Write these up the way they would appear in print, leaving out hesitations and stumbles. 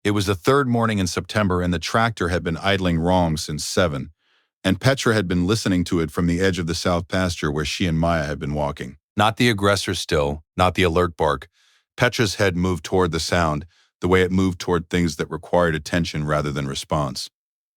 It was the third morning in September, and the tractor had been idling wrong since 7, and Petra had been listening to it from the edge of the south pasture where she and Maya had been walking. Not the aggressor still, not the alert bark. Petra's head moved toward the sound, the way it moved toward things that required attention rather than response.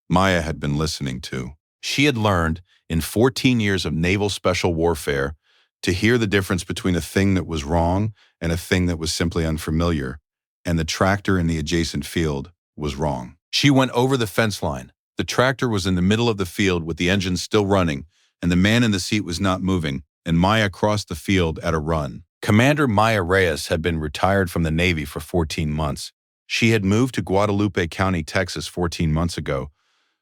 Maya had been listening too. She had learned, in 14 years of naval special warfare, to hear the difference between a thing that was wrong and a thing that was simply unfamiliar, and the tractor in the adjacent field was wrong. She went over the fence line. The tractor was in the middle of the field with the engine still running, and the man in the seat was not moving, and Maya crossed the field at a run. Commander Maya Reyes had been retired from the Navy for 14 months. She had moved to Guadalupe County, Texas 14 months ago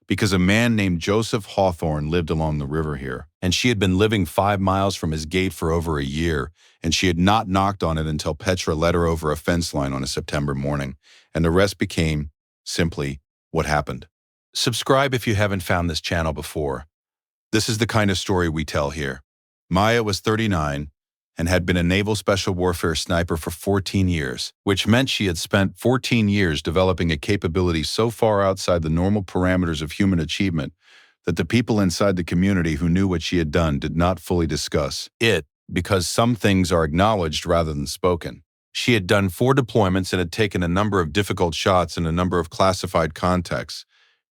because a man named Joseph Hawthorne lived along the river here, and she had been living 5 miles from his gate for over a year, and she had not knocked on it until Petra led her over a fence line on a September morning, and the rest became, simply, what happened. Subscribe if you haven't found this channel before. This is the kind of story we tell here. Maya was 39 and had been a naval special warfare sniper for 14 years, which meant she had spent 14 years developing a capability so far outside the normal parameters of human achievement that the people inside the community who knew what she had done did not fully discuss it, because some things are acknowledged rather than spoken. She had done 4 deployments and had taken a number of difficult shots in a number of classified contexts,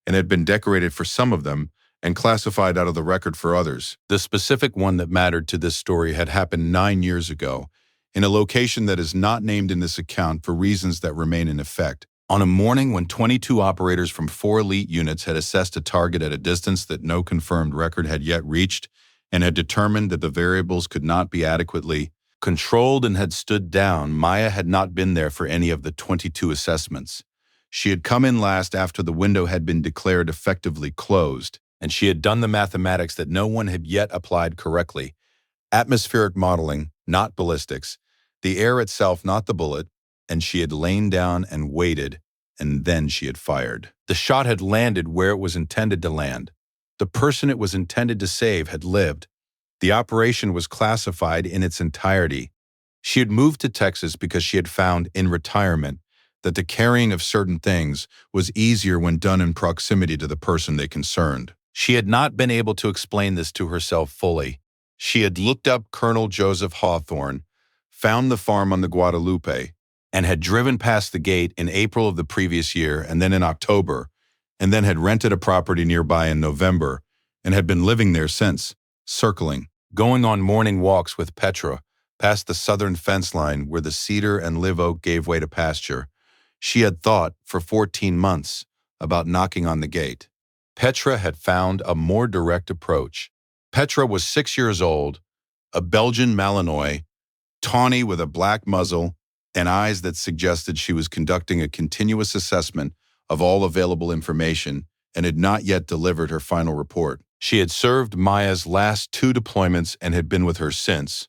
and had been decorated for some of them and classified out of the record for others. The specific one that mattered to this story had happened 9 years ago, in a location that is not named in this account for reasons that remain in effect. On a morning when 22 operators from 4 elite units had assessed a target at a distance that no confirmed record had yet reached, and had determined that the variables could not be adequately controlled and had stood down, Maya had not been there for any of the 22 assessments. She had come in last after the window had been declared effectively closed, and she had done the mathematics that no one had yet applied correctly. Atmospheric modeling, not ballistics, the air itself, not the bullet, and she had lain down and waited, and then she had fired. The shot had landed where it was intended to land. The person it was intended to save had lived. The operation was classified in its entirety. She had moved to Texas because she had found, in retirement, that the carrying of certain things was easier when done in proximity to the person they concerned. She had not been able to explain this to herself fully. She had looked up Colonel Joseph Hawthorne, found the farm on the Guadalupe, and had driven past the gate in April of the previous year and then in October, and then had rented a property nearby in November and had been living there since, circling, going on morning walks with Petra past the southern fence line where the cedar and live oak gave way to pasture. She had thought, for 14 months, about knocking on the gate. Petra had found a more direct approach. Petra was 6 years old, a Belgian Malinois, tawny with a black muzzle and eyes that suggested she was conducting a continuous assessment of all available information and had not yet delivered her final report. She had served Maya's last 2 deployments and had been with her since.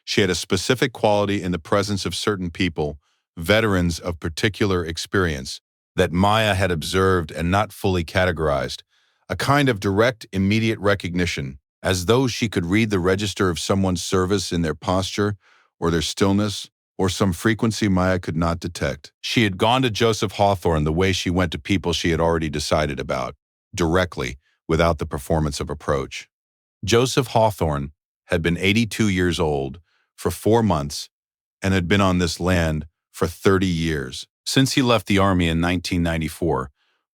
She had a specific quality in the presence of certain people, veterans of particular experience, that Maya had observed and not fully categorized, a kind of direct, immediate recognition, as though she could read the register of someone's service in their posture or their stillness, or some frequency Maya could not detect. She had gone to Joseph Hawthorne the way she went to people she had already decided about, directly, without the performance of approach. Joseph Hawthorne had been 82 years old for 4 months and had been on this land for 30 years, since he left the Army in 1994,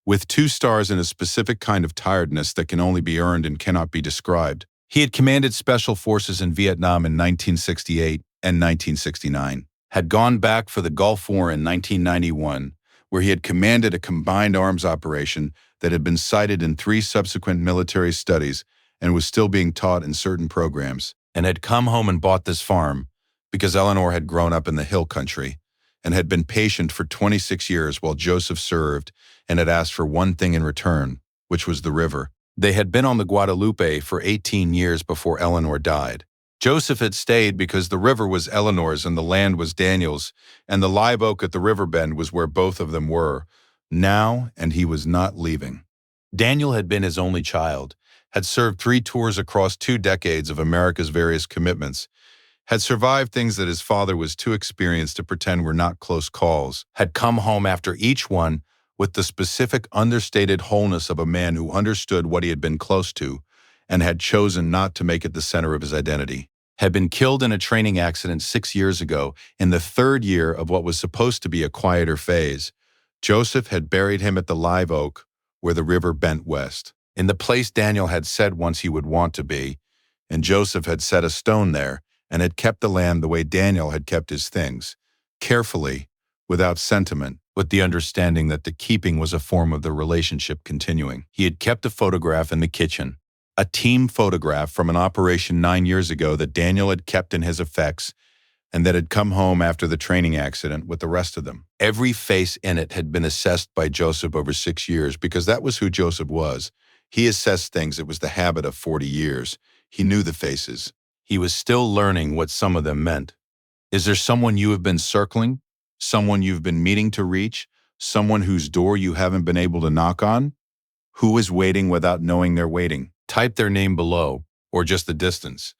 with 2 stars and a specific kind of tiredness that can only be earned and cannot be described. He had commanded special forces in Vietnam in 1968 and 1969, had gone back for the Gulf War in 1991, where he had commanded a combined arms operation that had been cited in 3 subsequent military studies and was still being taught in certain programs, and had come home and bought this farm because Eleanor had grown up in the hill country and had been patient for 26 years while Joseph served and had asked for one thing in return, which was the river. They had been on the Guadalupe for 18 years before Eleanor died. Joseph had stayed because the river was Eleanor's and the land was Daniel's, and the live oak at the river bend was where both of them were now, and he was not leaving. Daniel had been his only child, had served 3 tours across 2 decades of America's various commitments, had survived things that his father was too experienced to pretend were not close calls, had come home after each one with the specific understated wholeness of a man who understood what he had been close to and had chosen not to make it the center of his identity. Had been killed in a training accident 6 years ago, in the third year of what was supposed to be a quieter phase. Joseph had buried him at the live oak where the river bent west, in the place Daniel had said once he would want to be, and Joseph had set a stone there and had kept the land the way Daniel had kept his things, carefully, without sentiment, with the understanding that the keeping was a form of the relationship continuing. He had kept a photograph in the kitchen, a team photograph from an operation 9 years ago that Daniel had kept in his effects and that had come home after the training accident with the rest of them. Every face in it had been assessed by Joseph over 6 years because that was who Joseph was. He assessed things. It was the habit of 40 years. He knew the faces. He was still learning what some of them meant. Is there someone you have been circling? Someone you've been meaning to reach? Someone whose door you haven't been able to knock on? Who is waiting without knowing they're waiting? Type their name below, or just the distance.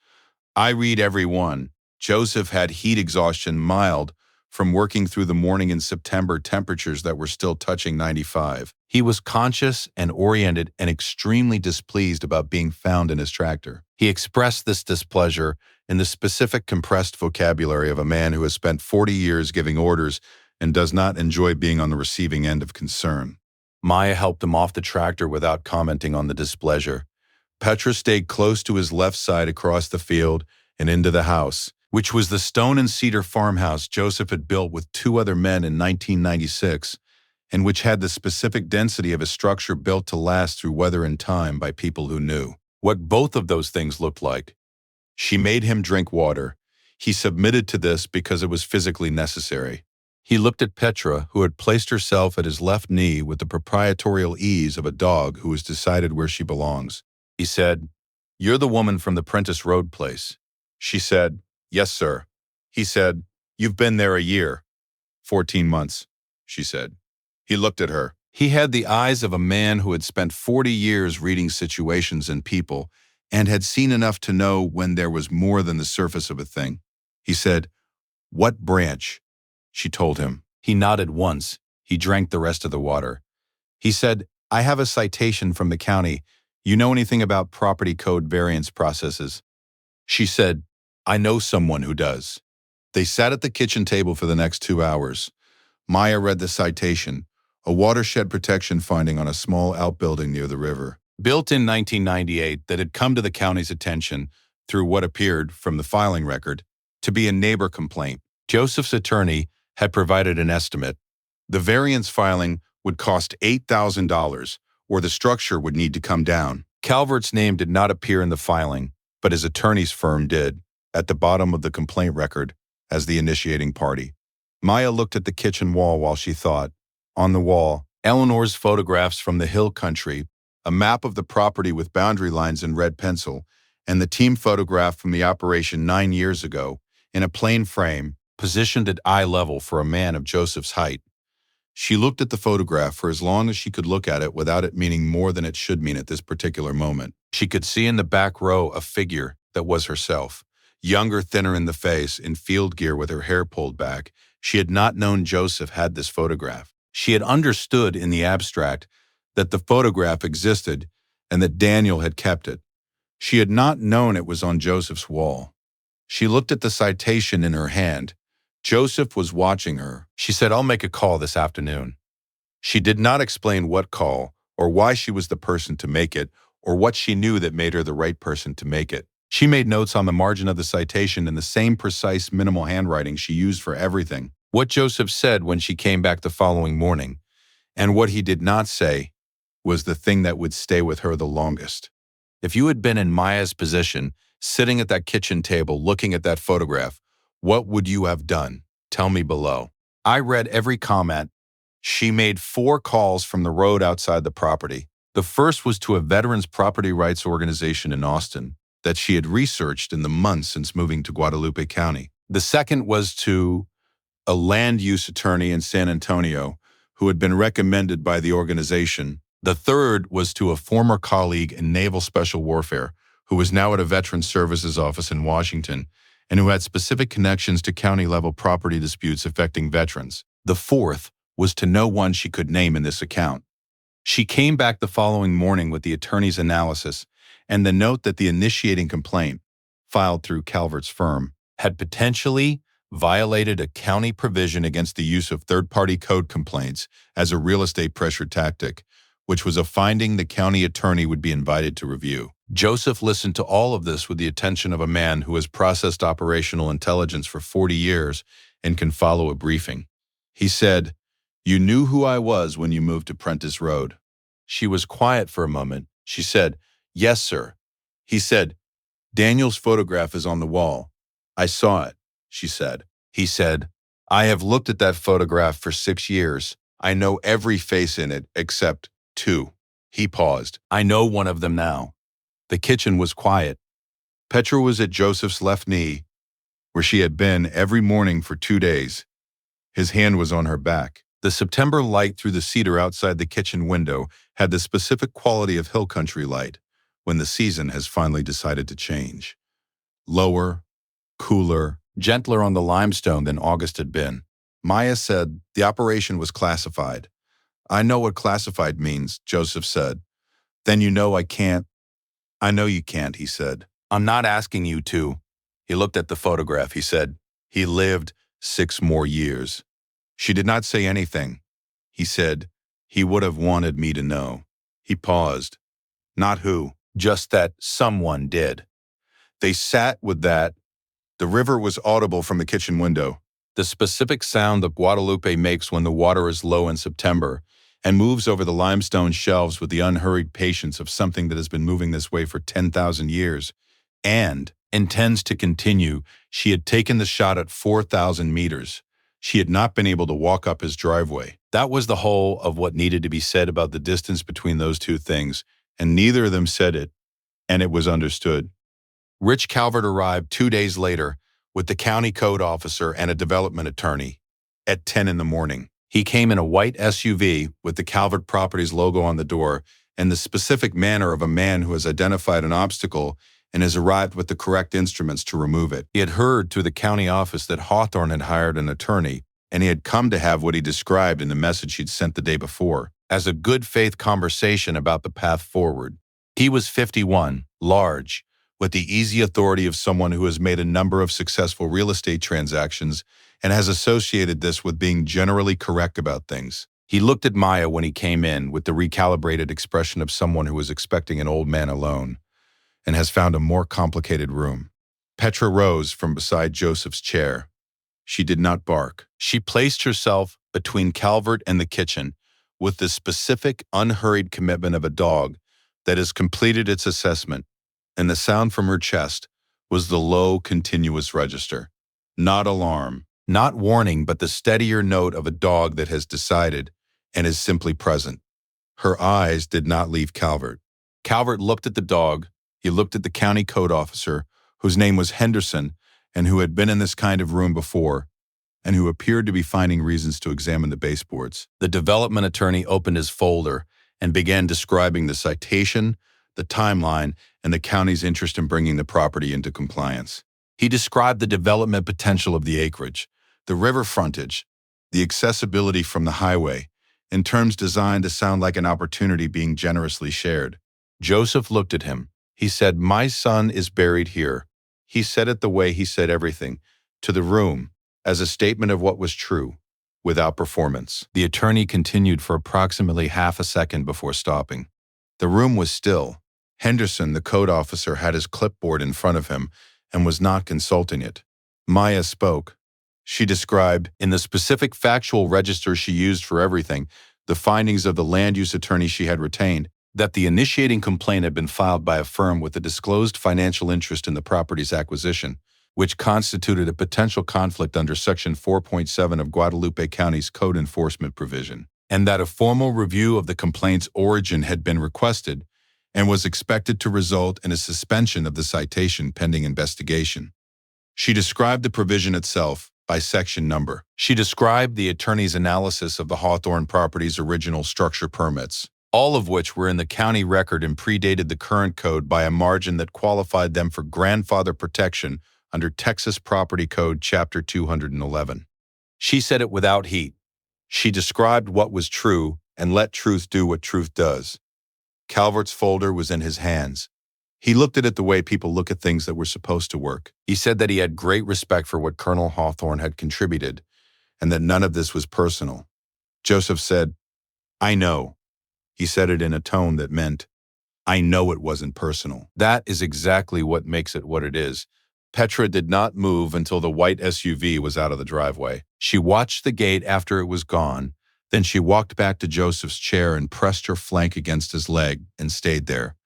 I read every one. Joseph had heat exhaustion mild from working through the morning in September temperatures that were still touching 95. He was conscious and oriented and extremely displeased about being found in his tractor. He expressed this displeasure in the specific compressed vocabulary of a man who has spent 40 years giving orders and does not enjoy being on the receiving end of concern. Maya helped him off the tractor without commenting on the displeasure. Petra stayed close to his left side across the field and into the house, which was the stone and cedar farmhouse Joseph had built with 2 other men in 1996, and which had the specific density of a structure built to last through weather and time by people who knew what both of those things looked like. She made him drink water. He submitted to this because it was physically necessary. He looked at Petra, who had placed herself at his left knee with the proprietorial ease of a dog who has decided where she belongs. He said, "You're the woman from the Prentice Road place." She said, "Yes, sir." He said, "You've been there a year." 14 months, she said. He looked at her. He had the eyes of a man who had spent 40 years reading situations and people and had seen enough to know when there was more than the surface of a thing. He said, "What branch?" She told him. He nodded once. He drank the rest of the water. He said, "I have a citation from the county. You know anything about property code variance processes?" She said, "I know someone who does." They sat at the kitchen table for the next 2 hours. Maya read the citation, a watershed protection finding on a small outbuilding near the river. Built in 1998 that had come to the county's attention through what appeared, from the filing record, to be a neighbor complaint. Joseph's attorney had provided an estimate. The variance filing would cost $8,000, or the structure would need to come down. Calvert's name did not appear in the filing, but his attorney's firm did, at the bottom of the complaint record, as the initiating party. Maya looked at the kitchen wall while she thought. On the wall, Eleanor's photographs from the hill country, a map of the property with boundary lines in red pencil, and the team photograph from the operation 9 years ago, in a plain frame, positioned at eye level for a man of Joseph's height. She looked at the photograph for as long as she could look at it without it meaning more than it should mean at this particular moment. She could see in the back row a figure that was herself, younger, thinner in the face, in field gear with her hair pulled back. She had not known Joseph had this photograph. She had understood in the abstract that the photograph existed and that Daniel had kept it. She had not known it was on Joseph's wall. She looked at the citation in her hand. Joseph was watching her. She said, "I'll make a call this afternoon." She did not explain what call, or why she was the person to make it, or what she knew that made her the right person to make it. She made notes on the margin of the citation in the same precise, minimal handwriting she used for everything. What Joseph said when she came back the following morning, and what he did not say, was the thing that would stay with her the longest. If you had been in Maya's position, sitting at that kitchen table looking at that photograph, what would you have done? Tell me below. I read every comment. She made 4 calls from the road outside the property. The first was to a veterans property rights organization in Austin that she had researched in the months since moving to Guadalupe County. The second was to a land use attorney in San Antonio who had been recommended by the organization. The third was to a former colleague in Naval Special Warfare who was now at a Veterans Services office in Washington and who had specific connections to county-level property disputes affecting veterans. The fourth was to no one she could name in this account. She came back the following morning with the attorney's analysis and the note that the initiating complaint, filed through Calvert's firm, had potentially violated a county provision against the use of third-party code complaints as a real estate pressure tactic, which was a finding the county attorney would be invited to review. Joseph listened to all of this with the attention of a man who has processed operational intelligence for 40 years and can follow a briefing. He said, "You knew who I was when you moved to Prentice Road." She was quiet for a moment. She said, "Yes, sir." He said, "Daniel's photograph is on the wall." "I saw it," she said. He said, "I have looked at that photograph for 6 years. I know every face in it except 2. He paused. "I know one of them now." The kitchen was quiet. Petra was at Joseph's left knee, where she had been every morning for 2 days. His hand was on her back. The September light through the cedar outside the kitchen window had the specific quality of hill country light when the season has finally decided to change. Lower, cooler, gentler on the limestone than August had been. Maya said the operation was classified. "I know what classified means," Joseph said. "Then you know I can't." "I know you can't," he said. "I'm not asking you to." He looked at the photograph. He said, "He lived 6 more years." She did not say anything. He said, "He would have wanted me to know." He paused. "Not who, just that someone did." They sat with that. The river was audible from the kitchen window. The specific sound that Guadalupe makes when the water is low in September and moves over the limestone shelves with the unhurried patience of something that has been moving this way for 10,000 years and intends to continue. She had taken the shot at 4,000 meters. She had not been able to walk up his driveway. That was the whole of what needed to be said about the distance between those two things, and neither of them said it, and it was understood. Rich Calvert arrived 2 days later with the county code officer and a development attorney at 10 in the morning. He came in a white SUV with the Calvert Properties logo on the door and the specific manner of a man who has identified an obstacle and has arrived with the correct instruments to remove it. He had heard through the county office that Hawthorne had hired an attorney, and he had come to have what he described in the message he'd sent the day before as a good-faith conversation about the path forward. He was 51, large, with the easy authority of someone who has made a number of successful real estate transactions and has associated this with being generally correct about things. He looked at Maya when he came in with the recalibrated expression of someone who was expecting an old man alone and has found a more complicated room. Petra rose from beside Joseph's chair. She did not bark. She placed herself between Calvert and the kitchen with the specific, unhurried commitment of a dog that has completed its assessment, and the sound from her chest was the low, continuous register. Not alarm, not warning, but the steadier note of a dog that has decided and is simply present. Her eyes did not leave Calvert. Calvert looked at the dog. He looked at the county code officer, whose name was Henderson, and who had been in this kind of room before, and who appeared to be finding reasons to examine the baseboards. The development attorney opened his folder and began describing the citation, the timeline, and the county's interest in bringing the property into compliance. He described the development potential of the acreage, the river frontage, the accessibility from the highway, in terms designed to sound like an opportunity being generously shared. Joseph looked at him. He said, "My son is buried here." He said it the way he said everything, to the room, as a statement of what was true, without performance. The attorney continued for approximately half a second before stopping. The room was still. Henderson, the code officer, had his clipboard in front of him and was not consulting it. Maya spoke. She described, in the specific factual register she used for everything, the findings of the land use attorney she had retained, that the initiating complaint had been filed by a firm with a disclosed financial interest in the property's acquisition, which constituted a potential conflict under Section 4.7 of Guadalupe County's code enforcement provision, and that a formal review of the complaint's origin had been requested and was expected to result in a suspension of the citation pending investigation. She described the provision itself by section number. She described the attorney's analysis of the Hawthorne property's original structure permits, all of which were in the county record and predated the current code by a margin that qualified them for grandfather protection under Texas Property Code Chapter 211. She said it without heat. She described what was true and let truth do what truth does. Calvert's folder was in his hands. He looked at it the way people look at things that were supposed to work. He said that he had great respect for what Colonel Hawthorne had contributed and that none of this was personal. Joseph said, "I know." He said it in a tone that meant, "I know it wasn't personal." That is exactly what makes it what it is. Petra did not move until the white SUV was out of the driveway. She watched the gate after it was gone. Then she walked back to Joseph's chair and pressed her flank against his leg and stayed there.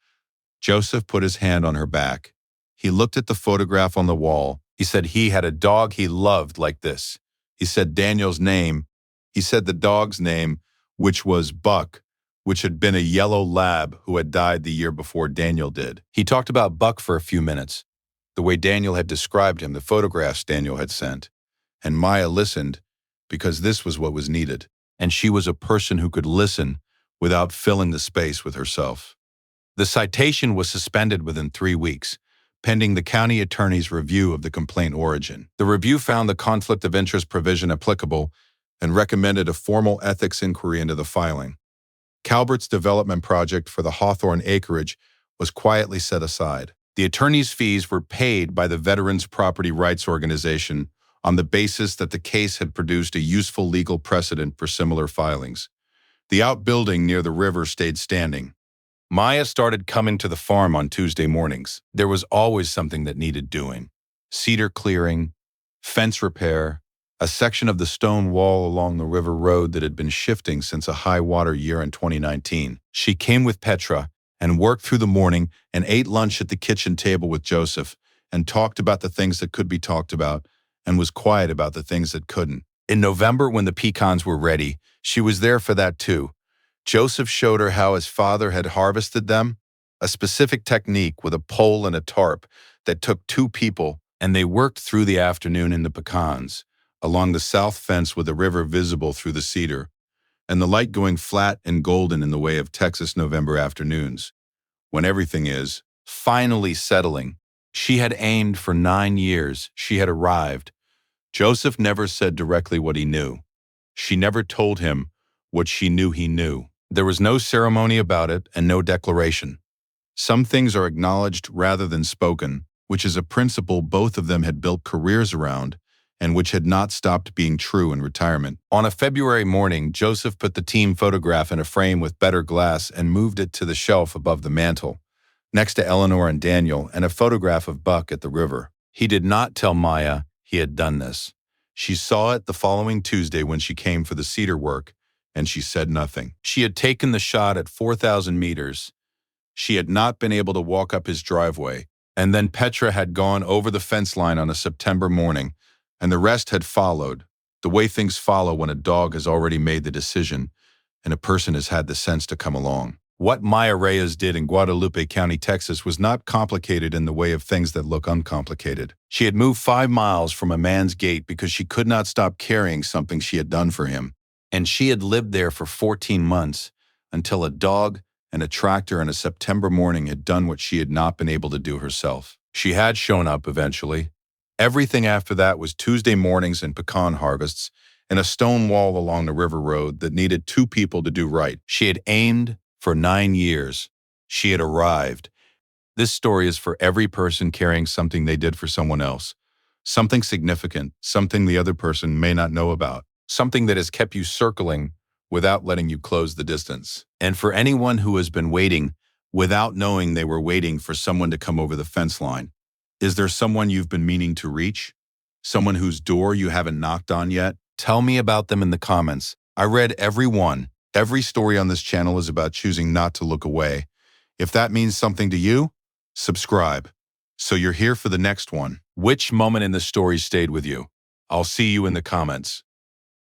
Joseph put his hand on her back. He looked at the photograph on the wall. He said he had a dog he loved like this. He said Daniel's name. He said the dog's name, which was Buck, which had been a yellow lab who had died the year before Daniel did. He talked about Buck for a few minutes, the way Daniel had described him, the photographs Daniel had sent. And Maya listened because this was what was needed. And she was a person who could listen without filling the space with herself. The citation was suspended within 3 weeks, pending the county attorney's review of the complaint origin. The review found the conflict of interest provision applicable and recommended a formal ethics inquiry into the filing. Calvert's development project for the Hawthorne acreage was quietly set aside. The attorney's fees were paid by the Veterans Property Rights Organization on the basis that the case had produced a useful legal precedent for similar filings. The outbuilding near the river stayed standing. Maya started coming to the farm on Tuesday mornings. There was always something that needed doing. Cedar clearing, fence repair, a section of the stone wall along the river road that had been shifting since a high-water year in 2019. She came with Petra and worked through the morning and ate lunch at the kitchen table with Joseph and talked about the things that could be talked about and was quiet about the things that couldn't. In November, when the pecans were ready, she was there for that too. Joseph showed her how his father had harvested them, a specific technique with a pole and a tarp that took 2 people, and they worked through the afternoon in the pecans, along the south fence with the river visible through the cedar, and the light going flat and golden in the way of Texas November afternoons, when everything is finally settling. She had aimed for 9 years. She had arrived. Joseph never said directly what he knew. She never told him what she knew he knew. There was no ceremony about it and no declaration. Some things are acknowledged rather than spoken, which is a principle both of them had built careers around and which had not stopped being true in retirement. On a February morning, Joseph put the team photograph in a frame with better glass and moved it to the shelf above the mantel, next to Eleanor and Daniel and a photograph of Buck at the river. He did not tell Maya he had done this. She saw it the following Tuesday when she came for the cedar work, and she said nothing. She had taken the shot at 4,000 meters. She had not been able to walk up his driveway, and then Petra had gone over the fence line on a September morning, and the rest had followed, the way things follow when a dog has already made the decision and a person has had the sense to come along. What Maya Reyes did in Guadalupe County, Texas was not complicated in the way of things that look uncomplicated. She had moved 5 miles from a man's gate because she could not stop carrying something she had done for him. And she had lived there for 14 months until a dog and a tractor and a September morning had done what she had not been able to do herself. She had shown up eventually. Everything after that was Tuesday mornings and pecan harvests and a stone wall along the river road that needed 2 people to do right. She had aimed for 9 years. She had arrived. This story is for every person carrying something they did for someone else. Something significant, something the other person may not know about. Something that has kept you circling without letting you close the distance. And for anyone who has been waiting without knowing they were waiting for someone to come over the fence line, is there someone you've been meaning to reach? Someone whose door you haven't knocked on yet? Tell me about them in the comments. I read every one. Every story on this channel is about choosing not to look away. If that means something to you, subscribe. So you're here for the next one. Which moment in the story stayed with you? I'll see you in the comments.